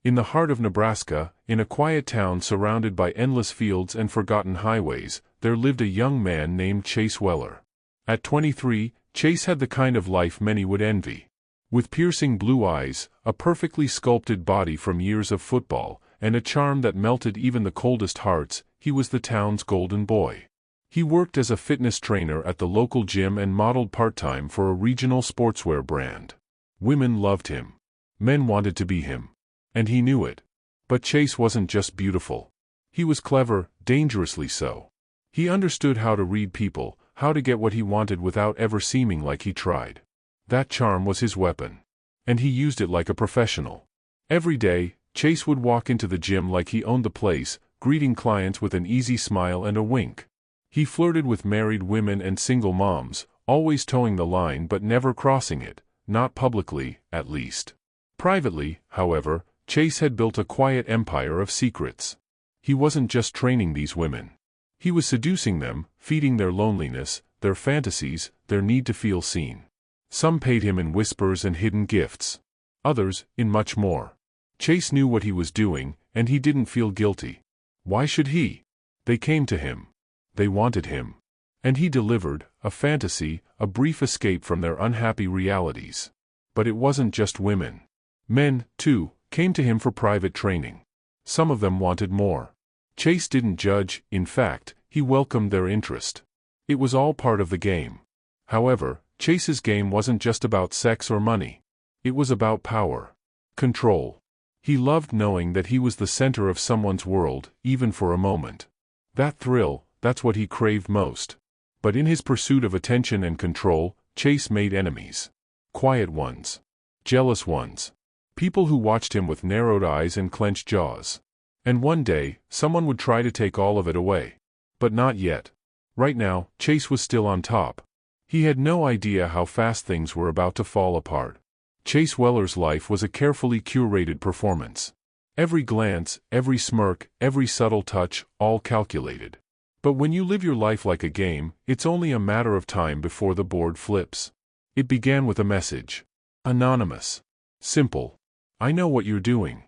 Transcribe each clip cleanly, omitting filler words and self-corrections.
In the heart of Nebraska, in a quiet town surrounded by endless fields and forgotten highways, there lived a young man named Chase Weller. At 23, Chase had the kind of life many would envy. With piercing blue eyes, a perfectly sculpted body from years of football, and a charm that melted even the coldest hearts, he was the town's golden boy. He worked as a fitness trainer at the local gym and modeled part-time for a regional sportswear brand. Women loved him. Men wanted to be him. And he knew it. But Chase wasn't just beautiful. He was clever, dangerously so. He understood how to read people, how to get what he wanted without ever seeming like he tried. That charm was his weapon. And he used it like a professional. Every day, Chase would walk into the gym like he owned the place, greeting clients with an easy smile and a wink. He flirted with married women and single moms, always towing the line but never crossing it, not publicly, at least. Privately, however, Chase had built a quiet empire of secrets. He wasn't just training these women. He was seducing them, feeding their loneliness, their fantasies, their need to feel seen. Some paid him in whispers and hidden gifts. Others, in much more. Chase knew what he was doing, and he didn't feel guilty. Why should he? They came to him. They wanted him. And he delivered, a fantasy, a brief escape from their unhappy realities. But it wasn't just women. Men, too, came to him for private training. Some of them wanted more. Chase didn't judge, in fact, he welcomed their interest. It was all part of the game. However, Chase's game wasn't just about sex or money. It was about power. Control. He loved knowing that he was the center of someone's world, even for a moment. That thrill, that's what he craved most. But in his pursuit of attention and control, Chase made enemies. Quiet ones. Jealous ones. People who watched him with narrowed eyes and clenched jaws. And one day, someone would try to take all of it away. But not yet. Right now, Chase was still on top. He had no idea how fast things were about to fall apart. Chase Weller's life was a carefully curated performance. Every glance, every smirk, every subtle touch, all calculated. But when you live your life like a game, it's only a matter of time before the board flips. It began with a message. Anonymous. Simple. I know what you're doing.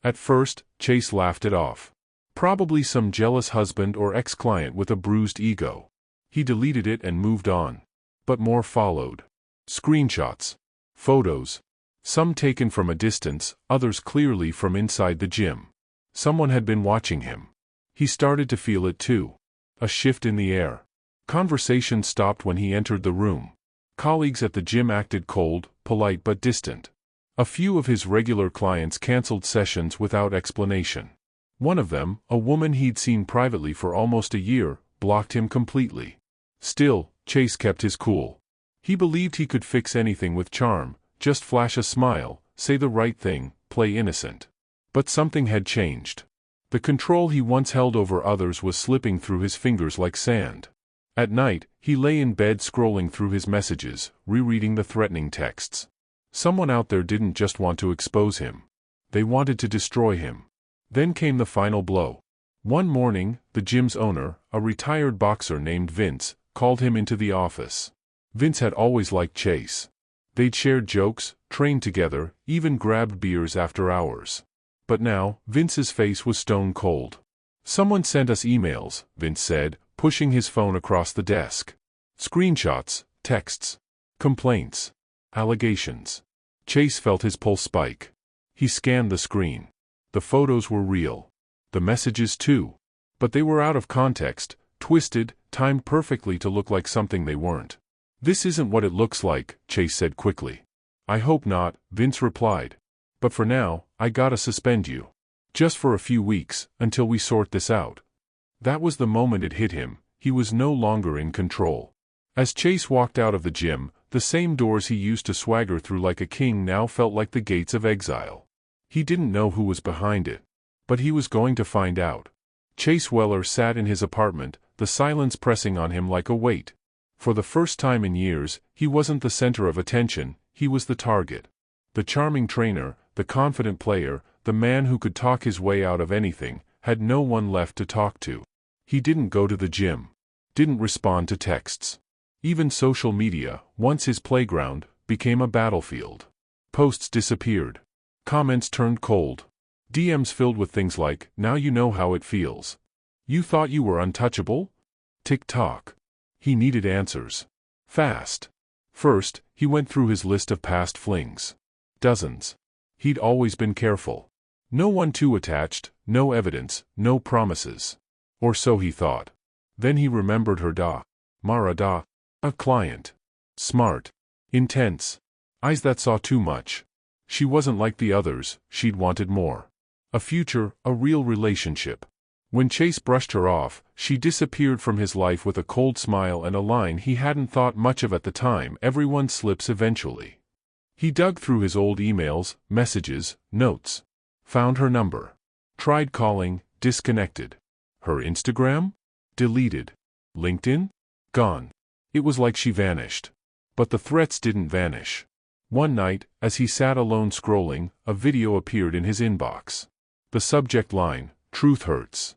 At first, Chase laughed it off. Probably some jealous husband or ex-client with a bruised ego. He deleted it and moved on. But more followed. Screenshots. Photos. Some taken from a distance, others clearly from inside the gym. Someone had been watching him. He started to feel it too. A shift in the air. Conversation stopped when he entered the room. Colleagues at the gym acted cold, polite but distant. A few of his regular clients canceled sessions without explanation. One of them, a woman he'd seen privately for almost a year, blocked him completely. Still, Chase kept his cool. He believed he could fix anything with charm, just flash a smile, say the right thing, play innocent. But something had changed. The control he once held over others was slipping through his fingers like sand. At night, he lay in bed scrolling through his messages, rereading the threatening texts. Someone out there didn't just want to expose him. They wanted to destroy him. Then came the final blow. One morning, the gym's owner, a retired boxer named Vince, called him into the office. Vince had always liked Chase. They'd shared jokes, trained together, even grabbed beers after hours. But now, Vince's face was stone cold. Someone sent us emails, Vince said, pushing his phone across the desk. Screenshots, texts, complaints, allegations. Chase felt his pulse spike. He scanned the screen. The photos were real. The messages too. But they were out of context, twisted, timed perfectly to look like something they weren't. This isn't what it looks like, Chase said quickly. I hope not, Vince replied. But for now, I gotta suspend you. Just for a few weeks, until we sort this out. That was the moment it hit him. He was no longer in control. As Chase walked out of the gym, the same doors he used to swagger through like a king now felt like the gates of exile. He didn't know who was behind it. But he was going to find out. Chase Weller sat in his apartment, the silence pressing on him like a weight. For the first time in years, he wasn't the center of attention, he was the target. The charming trainer, the confident player, the man who could talk his way out of anything, had no one left to talk to. He didn't go to the gym. Didn't respond to texts. Even social media, once his playground, became a battlefield. Posts disappeared. Comments turned cold. DMs filled with things like, "Now you know how it feels. You thought you were untouchable?" TikTok. He needed answers. Fast. First, he went through his list of past flings. Dozens. He'd always been careful. No one too attached, no evidence, no promises. Or so he thought. Then he remembered her Mara, a client. Smart. Intense. Eyes that saw too much. She wasn't like the others, she'd wanted more. A future, a real relationship. When Chase brushed her off, she disappeared from his life with a cold smile and a line he hadn't thought much of at the time. Everyone slips eventually. He dug through his old emails, messages, notes. Found her number. Tried calling, disconnected. Her Instagram? Deleted. LinkedIn? Gone. It was like she vanished. But the threats didn't vanish. One night, as he sat alone scrolling, a video appeared in his inbox. The subject line, "Truth Hurts."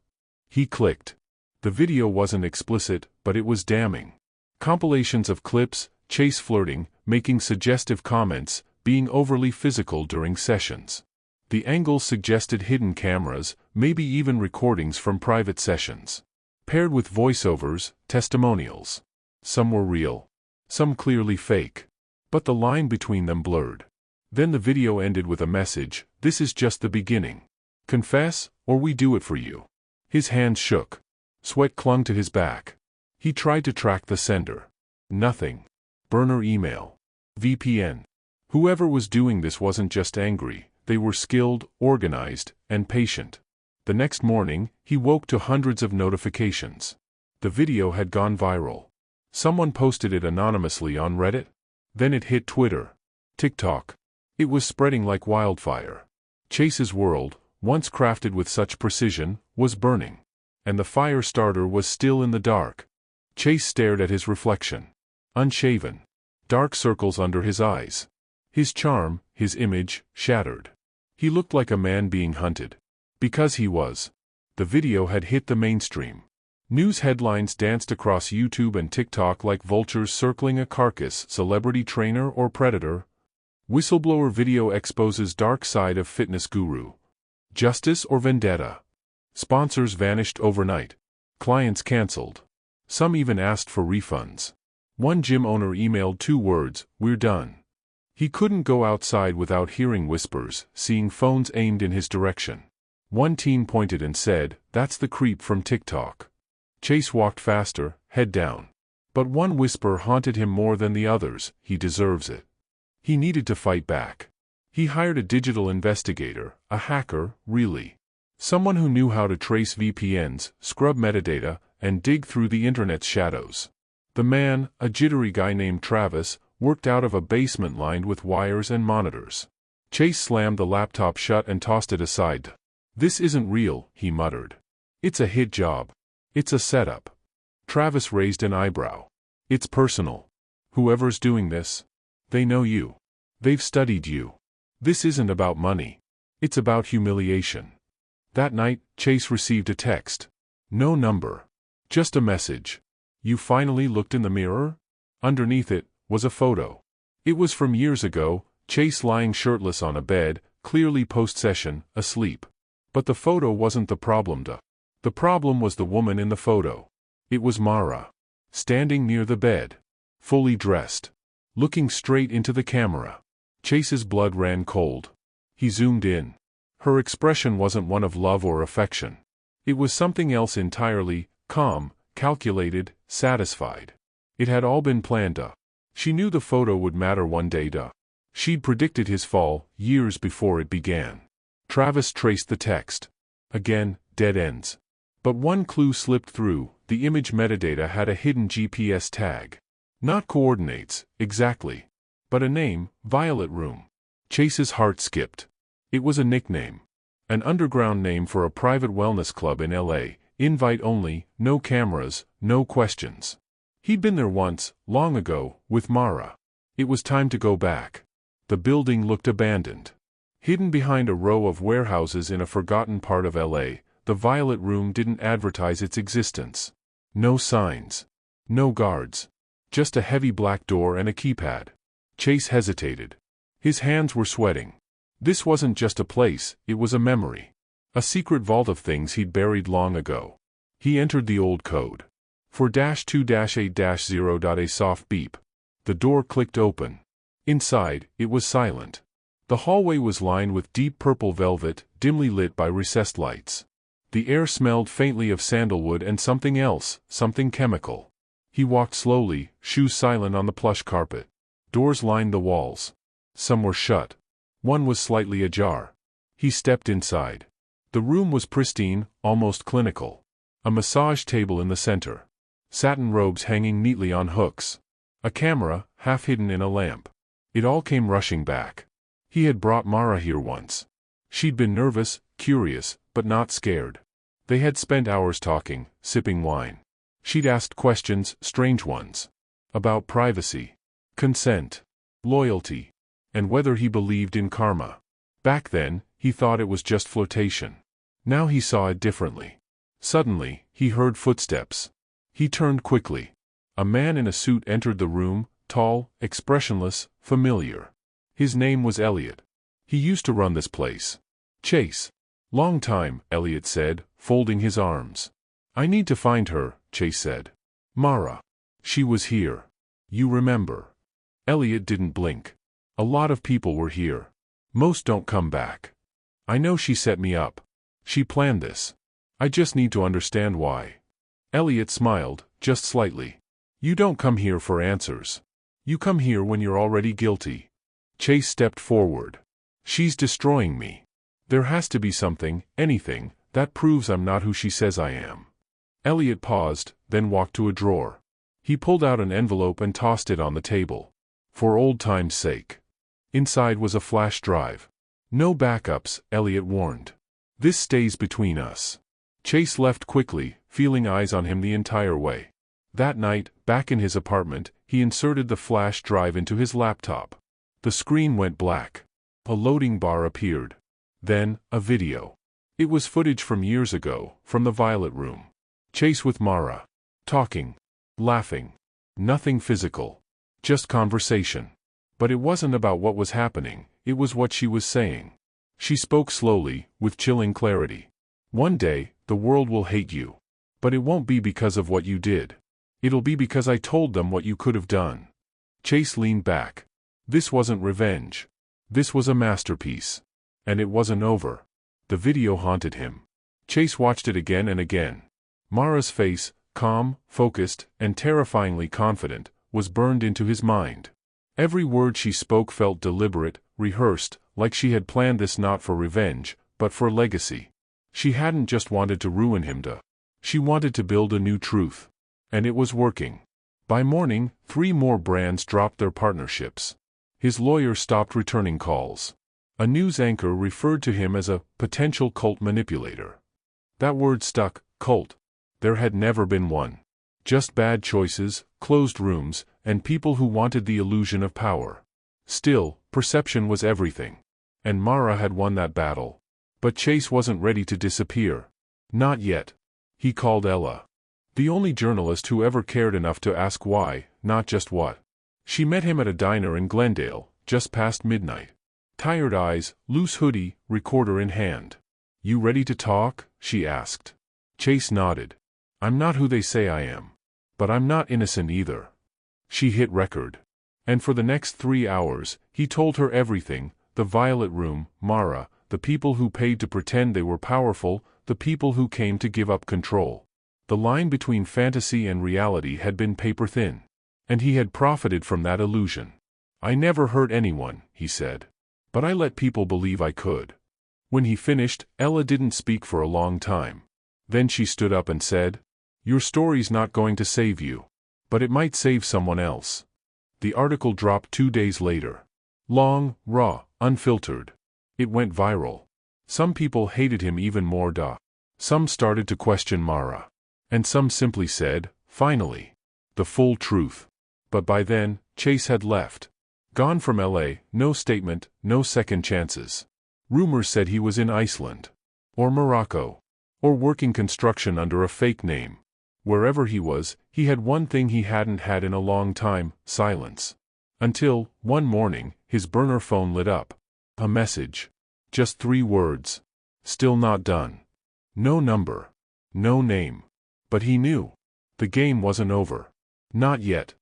He clicked. The video wasn't explicit, but it was damning. Compilations of clips, Chase flirting, making suggestive comments, being overly physical during sessions. The angles suggested hidden cameras, maybe even recordings from private sessions. Paired with voiceovers, testimonials. Some were real. Some clearly fake. But the line between them blurred. Then the video ended with a message, "This is just the beginning. Confess, or we do it for you." His hands shook. Sweat clung to his back. He tried to track the sender. Nothing. Burner email. VPN. Whoever was doing this wasn't just angry, they were skilled, organized, and patient. The next morning, he woke to hundreds of notifications. The video had gone viral. Someone posted it anonymously on Reddit. Then it hit Twitter. TikTok. It was spreading like wildfire. Chase's world, once crafted with such precision, was burning. And the fire starter was still in the dark. Chase stared at his reflection. Unshaven. Dark circles under his eyes. His charm, his image, shattered. He looked like a man being hunted. Because he was. The video had hit the mainstream. News headlines danced across YouTube and TikTok like vultures circling a carcass, celebrity trainer or predator. Whistleblower video exposes dark side of fitness guru. Justice or vendetta? Sponsors vanished overnight. Clients canceled. Some even asked for refunds. One gym owner emailed 2 words, "We're done." He couldn't go outside without hearing whispers, seeing phones aimed in his direction. One teen pointed and said, "That's the creep from TikTok." Chase walked faster, head down. But one whisper haunted him more than the others, "He deserves it." He needed to fight back. He hired a digital investigator, a hacker, really. Someone who knew how to trace VPNs, scrub metadata, and dig through the internet's shadows. The man, a jittery guy named Travis, worked out of a basement lined with wires and monitors. Chase slammed the laptop shut and tossed it aside. "This isn't real," he muttered. "It's a hit job. It's a setup." Travis raised an eyebrow. "It's personal. Whoever's doing this, they know you. They've studied you. This isn't about money. It's about humiliation." That night, Chase received a text. No number. Just a message. "You finally looked in the mirror?" Underneath it was a photo. It was from years ago, Chase lying shirtless on a bed, clearly post-session, asleep. But the photo wasn't the problem. The problem was the woman in the photo. It was Mara. Standing near the bed. Fully dressed. Looking straight into the camera. Chase's blood ran cold. He zoomed in. Her expression wasn't one of love or affection. It was something else entirely, calm, calculated, satisfied. It had all been planned. She knew the photo would matter one day. She'd predicted his fall, years before it began. Travis traced the text. Again, dead ends. But one clue slipped through, the image metadata had a hidden GPS tag. Not coordinates, exactly. But a name, Violet Room. Chase's heart skipped. It was a nickname. An underground name for a private wellness club in LA, invite only, no cameras, no questions. He'd been there once, long ago, with Mara. It was time to go back. The building looked abandoned. Hidden behind a row of warehouses in a forgotten part of LA, the Violet Room didn't advertise its existence. No signs. No guards. Just a heavy black door and a keypad. Chase hesitated. His hands were sweating. This wasn't just a place, it was a memory. A secret vault of things he'd buried long ago. He entered the old code. 4-2-8-0. A soft beep. The door clicked open. Inside, it was silent. The hallway was lined with deep purple velvet, dimly lit by recessed lights. The air smelled faintly of sandalwood and something else, something chemical. He walked slowly, shoes silent on the plush carpet. Doors lined the walls. Some were shut. One was slightly ajar. He stepped inside. The room was pristine, almost clinical. A massage table in the center. Satin robes hanging neatly on hooks. A camera, half hidden in a lamp. It all came rushing back. He had brought Mara here once. She'd been nervous, curious, but not scared. They had spent hours talking, sipping wine. She'd asked questions, strange ones. About privacy, consent, loyalty, and whether he believed in karma. Back then, he thought it was just flirtation. Now he saw it differently. Suddenly, he heard footsteps. He turned quickly. A man in a suit entered the room, tall, expressionless, familiar. His name was Elliot. He used to run this place. Chase. Long time, Elliot said, folding his arms. I need to find her, Chase said. Mara. She was here. You remember. Elliot didn't blink. A lot of people were here. Most don't come back. I know she set me up. She planned this. I just need to understand why. Elliot smiled, just slightly. You don't come here for answers. You come here when you're already guilty. Chase stepped forward. She's destroying me. There has to be something, anything, that proves I'm not who she says I am. Elliot paused, then walked to a drawer. He pulled out an envelope and tossed it on the table. For old time's sake. Inside was a flash drive. No backups, Elliot warned. This stays between us. Chase left quickly, feeling eyes on him the entire way. That night, back in his apartment, he inserted the flash drive into his laptop. The screen went black. A loading bar appeared. Then, a video. It was footage from years ago, from the Violet Room. Chase with Mara. Talking. Laughing. Nothing physical. Just conversation. But it wasn't about what was happening, it was what she was saying. She spoke slowly, with chilling clarity. One day, the world will hate you. But it won't be because of what you did. It'll be because I told them what you could have done. Chase leaned back. This wasn't revenge. This was a masterpiece. And it wasn't over. The video haunted him. Chase watched it again and again. Mara's face, calm, focused, and terrifyingly confident, was burned into his mind. Every word she spoke felt deliberate, rehearsed, like she had planned this not for revenge, but for legacy. She hadn't just wanted to ruin him. She wanted to build a new truth. And it was working. By morning, 3 more brands dropped their partnerships. His lawyer stopped returning calls. A news anchor referred to him as a potential cult manipulator. That word stuck, cult. There had never been one. Just bad choices, closed rooms, and people who wanted the illusion of power. Still, perception was everything. And Mara had won that battle. But Chase wasn't ready to disappear. Not yet. He called Ella. The only journalist who ever cared enough to ask why, not just what. She met him at a diner in Glendale, just past midnight. Tired eyes, loose hoodie, recorder in hand. You ready to talk? She asked. Chase nodded. I'm not who they say I am. But I'm not innocent either. She hit record. And for the next 3 hours, he told her everything, the Violet Room, Mara, the people who paid to pretend they were powerful, the people who came to give up control. The line between fantasy and reality had been paper thin. And he had profited from that illusion. I never hurt anyone, he said. But I let people believe I could. When he finished, Ella didn't speak for a long time. Then she stood up and said, Your story's not going to save you. But it might save someone else. The article dropped 2 days later. Long, raw, unfiltered. It went viral. Some people hated him even more. Some started to question Mara. And some simply said, finally. The full truth. But by then, Chase had left. Gone from LA, no statement, no second chances. Rumors said he was in Iceland. Or Morocco. Or working construction under a fake name. Wherever he was, he had one thing he hadn't had in a long time, silence. Until, one morning, his burner phone lit up. A message. Just 3 words. Still not done. No number. No name. But he knew. The game wasn't over. Not yet.